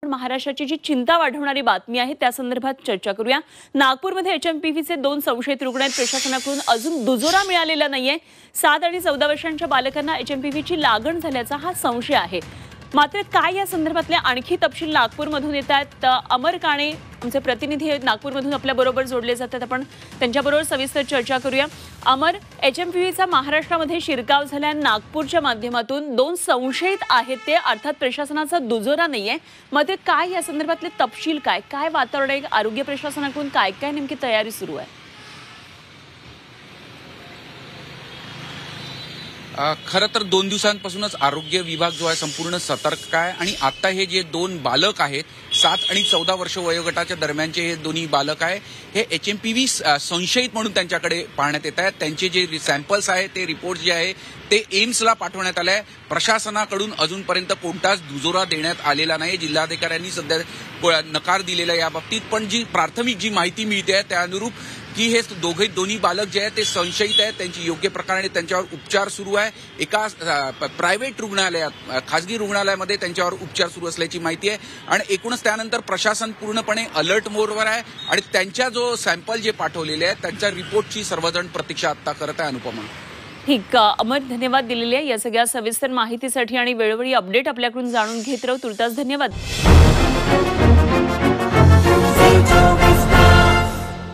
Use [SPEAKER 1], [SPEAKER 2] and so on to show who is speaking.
[SPEAKER 1] महाराष्ट्राची जी चिंता वाढवणारी बातमी आहे त्या संदर्भात चर्चा करूया। नागपूरमध्ये एचएमपीव्हीचे 2 संशयित रुग्ण आहेत। प्रशासनाकडून अजून दुजोरा मिळालेला नाहीये। 7 आणि 14 वर्षांच्या बालकांना एचएमपीव्हीची लागण झाल्याचा हा संशय आहे। मात्र काय या संदर्भातले आणखी तपशील नागपूरमधून येतात? अमर काणे आमचे प्रतिनिधी नागपूरमधून आपल्या बरोबर जोडले जातात। आपण त्यांच्याबरोबर सविस्तर चर्चा करूया। अमर, एचएमपीव्हीचा महाराष्ट्रामध्ये शिरकाव झाला। नागपूरच्या माध्यमातून 2 संशयित आहेत ते, अर्थात प्रशासनाचा दुजोरा नाहीये। मात्र काय या संदर्भातले तपशील काय वातावरण आहे? आरोग्य प्रशासनाकडून काय नेमकी तयारी सुरू आहे?
[SPEAKER 2] खरं तर 2 दिवसांपासूनच आरोग्य विभाग जो आहे संपूर्ण सतर्क आहे आणि आता हे जे 2 बालक आहेत 7 आणि 14 वर्ष वयोगटाच्या दरम्यानचे हे दोन्ही बालक आहे हे एचएमपीव्ही संशयित म्हणून त्यांच्याकडे पाहण्यात येत आहेत। त्यांचे जे सॅम्पल्स आहे ते रिपोर्ट जे आहे ते एम्सला पाठवण्यात आले आहे। प्रशासनाकडून अजूनपर्यंत कोणताच दुजोरा देण्यात आलेला नाही। जिल्हाधिकाऱ्यांनी सध्या नकार दिलेला या बाबतीत, पण जी प्राथमिक जी माहिती मिळते आहे त्या अनुरूप की हे दोन्ही बालक जे आहेत ते संशयित आहेत। त्यांची योग्य प्रकारे त्यांच्यावर उपचार सुरू आहे। एका प्रायव्हेट रुग्णालयात, खासगी रुग्णालयामध्ये त्यांच्यावर उपचार सुरू असल्याची माहिती आहे आणि एकूणच त्यानंतर प्रशासन पूर्णपणे अलर्ट मोडवर आहे आणि त्यांच्या जो सॅम्पल जे पाठवलेले आहेत त्यांच्या रिपोर्टची सर्वजण प्रतीक्षा आता करत आहे। अनुपमा,
[SPEAKER 1] ठीक, अमर, धन्यवाद दिलेले या सगळ्या सविस्तर माहितीसाठी आणि वेळोवेळी अपडेट आपल्याकडून जाणून घेत राहू। तुर्तास धन्यवाद।